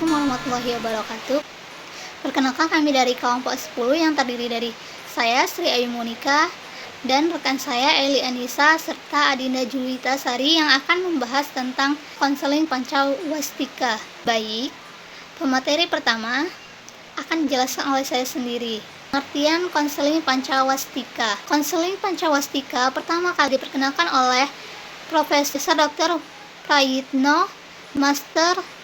Assalamualaikum warahmatullahi wabarakatuh. Perkenalkan, kami dari kelompok 10 yang terdiri dari saya, Sri Ayu Monika, dan rekan saya, Eli Anissa, serta Adinda Julita Sari yang akan membahas tentang konseling Pancawastika. Baik, pemateri pertama akan dijelaskan oleh saya sendiri. Pengertian konseling Pancawastika. Konseling Pancawastika pertama kali diperkenalkan oleh Profesor Dr. Prayitno, Master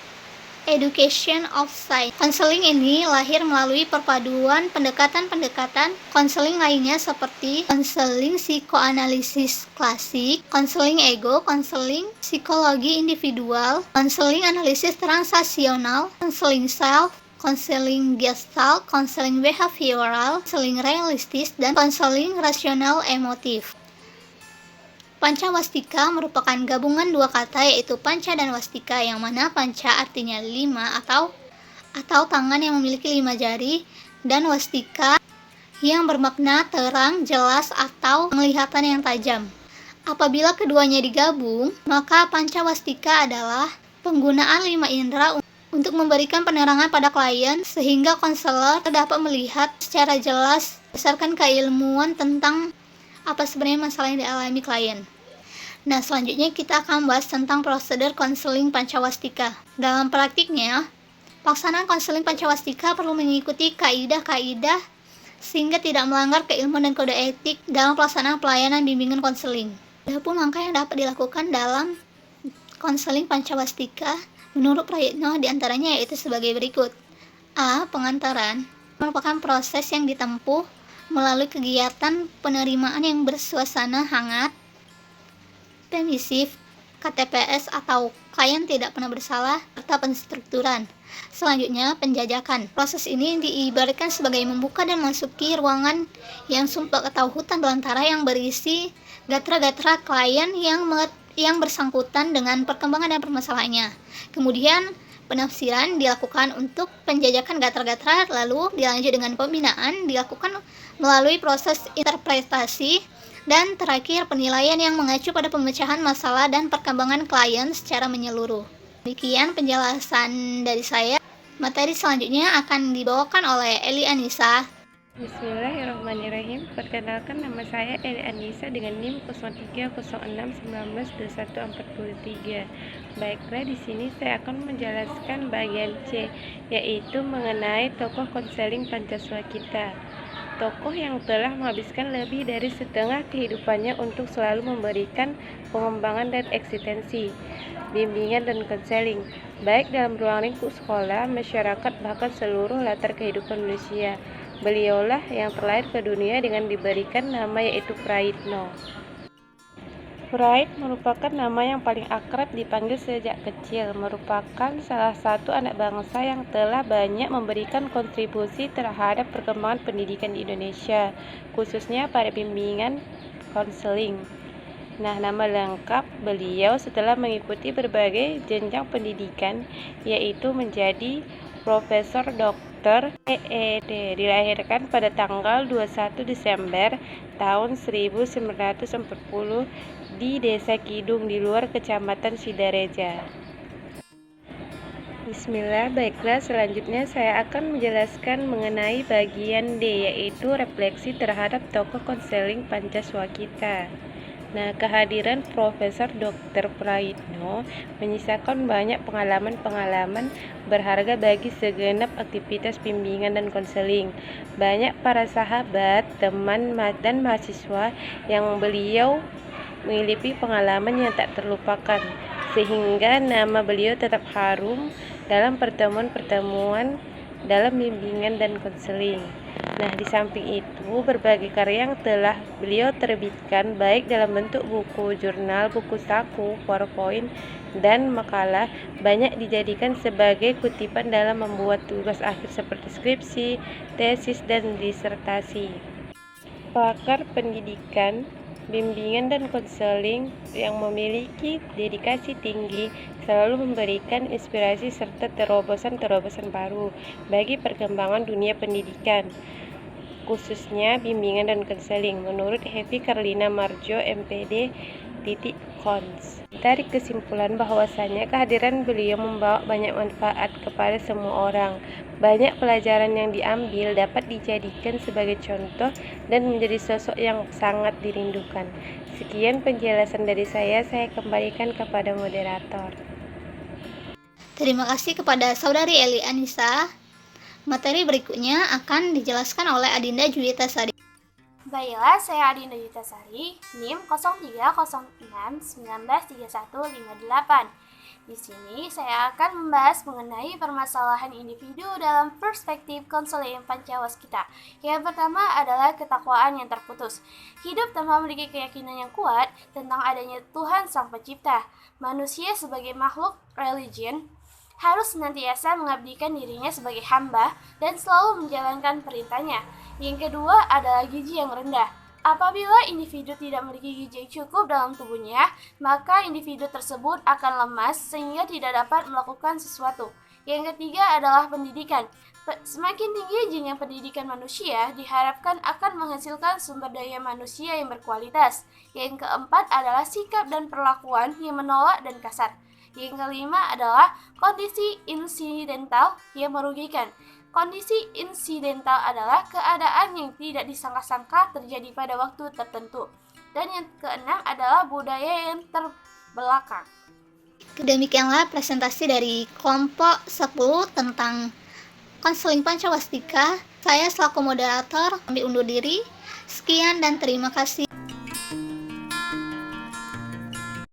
Education of Science. Konseling ini lahir melalui perpaduan pendekatan-pendekatan konseling lainnya seperti konseling psikoanalisis klasik, konseling ego, konseling psikologi individual, konseling analisis transaksional, konseling self, konseling gestalt, konseling behavioral, konseling realistis, dan konseling rasional emotif. Pancawastika merupakan gabungan dua kata, yaitu panca dan wastika, yang mana panca artinya 5 atau tangan yang memiliki 5 jari, dan wastika yang bermakna terang, jelas, atau penglihatan yang tajam. Apabila keduanya digabung, maka pancawastika adalah penggunaan 5 indera untuk memberikan penerangan pada klien sehingga konselor dapat melihat secara jelas berdasarkan keilmuan tentang apa sebenarnya masalah yang dialami klien. Nah, selanjutnya kita akan bahas tentang prosedur konseling Pancawastika. Dalam praktiknya, pelaksanaan konseling Pancawastika perlu mengikuti kaidah-kaidah sehingga tidak melanggar keilmuan dan kode etik dalam pelaksanaan pelayanan bimbingan konseling. Adapun langkah yang dapat dilakukan dalam konseling Pancawastika menurut Prayitno diantaranya yaitu sebagai berikut. A. Pengantaran merupakan proses yang ditempuh melalui kegiatan penerimaan yang bersuasana hangat, permisif, KTPS atau klien tidak pernah bersalah, serta penstrukturan. Selanjutnya, penjajakan. Proses ini diibaratkan sebagai membuka dan memasuki ruangan yang sumpek atau hutan belantara yang berisi gatra-gatra klien yang bersangkutan dengan perkembangan dan permasalahannya. Kemudian, penafsiran dilakukan untuk penjajakan gatra-gatra, lalu dilanjut dengan pembinaan dilakukan melalui proses interpretasi, dan terakhir penilaian yang mengacu pada pemecahan masalah dan perkembangan klien secara menyeluruh. Demikian penjelasan dari saya. Materi selanjutnya akan dibawakan oleh Eli Anissa. Bismillahirrahmanirrahim. Perkenalkan, nama saya Eli Anissa dengan NIM 0306192143. Baiklah, di sini saya akan menjelaskan bagian C, yaitu mengenai tokoh konseling Pancawastika. Tokoh yang telah menghabiskan lebih dari setengah kehidupannya untuk selalu memberikan pengembangan dan eksistensi, bimbingan dan konseling, baik dalam ruang lingkup sekolah, masyarakat, bahkan seluruh latar kehidupan manusia. Beliaulah yang terlahir ke dunia dengan diberikan nama yaitu Prayitno. Prayit merupakan nama yang paling akrab dipanggil sejak kecil, merupakan salah satu anak bangsa yang telah banyak memberikan kontribusi terhadap perkembangan pendidikan di Indonesia, khususnya pada bimbingan konseling. Nah, nama lengkap beliau setelah mengikuti berbagai jenjang pendidikan yaitu menjadi Profesor Dr. EED, dilahirkan pada tanggal 21 Desember tahun 1940 di Desa Kidung di luar Kecamatan Sidareja. Bismillah. Baiklah, selanjutnya saya akan menjelaskan mengenai bagian D, yaitu refleksi terhadap tokoh konseling Pancawastika. Nah, kehadiran Profesor Dr. Prayitno menyisakan banyak pengalaman-pengalaman berharga bagi segenap aktivitas bimbingan dan konseling. Banyak para sahabat, teman, dan mahasiswa yang beliau memiliki pengalaman yang tak terlupakan, sehingga nama beliau tetap harum dalam pertemuan-pertemuan dalam bimbingan dan konseling. Nah, di samping itu, berbagai karya yang telah beliau terbitkan baik dalam bentuk buku, jurnal, buku saku, PowerPoint, dan makalah banyak dijadikan sebagai kutipan dalam membuat tugas akhir seperti skripsi, tesis, dan disertasi. Pakar pendidikan, bimbingan dan konseling yang memiliki dedikasi tinggi selalu memberikan inspirasi serta terobosan-terobosan baru bagi perkembangan dunia pendidikan, khususnya bimbingan dan konseling. Menurut Hevi Carlina Marjo, MPD, Cons. tarik kesimpulan bahwasannya kehadiran beliau membawa banyak manfaat kepada semua orang. Banyak pelajaran yang diambil dapat dijadikan sebagai contoh dan menjadi sosok yang sangat dirindukan. Sekian penjelasan dari saya kembalikan kepada moderator. Terima kasih kepada Saudari Eli Anissa. Materi berikutnya akan dijelaskan oleh Adinda Juwita Sari. Baiklah, saya Adinda Juwita Sari, NIM 0306193158. Di sini saya akan membahas mengenai permasalahan individu dalam perspektif konseling Pancawaskita. Yang pertama adalah ketakwaan yang terputus. Hidup tanpa memiliki keyakinan yang kuat tentang adanya Tuhan Sang Pencipta. Manusia sebagai makhluk religion harus senantiasa mengabdikan dirinya sebagai hamba dan selalu menjalankan perintahnya. Yang kedua adalah gizi yang rendah. Apabila individu tidak memiliki gizi yang cukup dalam tubuhnya, maka individu tersebut akan lemas sehingga tidak dapat melakukan sesuatu. Yang ketiga adalah pendidikan. Semakin tinggi jenjang pendidikan manusia, diharapkan akan menghasilkan sumber daya manusia yang berkualitas. Yang keempat adalah sikap dan perlakuan yang menolak dan kasar. Yang kelima adalah kondisi insidental yang merugikan. Kondisi insidental adalah keadaan yang tidak disangka-sangka terjadi pada waktu tertentu. Dan yang keenam adalah budaya yang terbelakang. Demikianlah presentasi dari kelompok 10 tentang konseling Pancawastika. Saya selaku moderator ambil undur diri. Sekian dan terima kasih.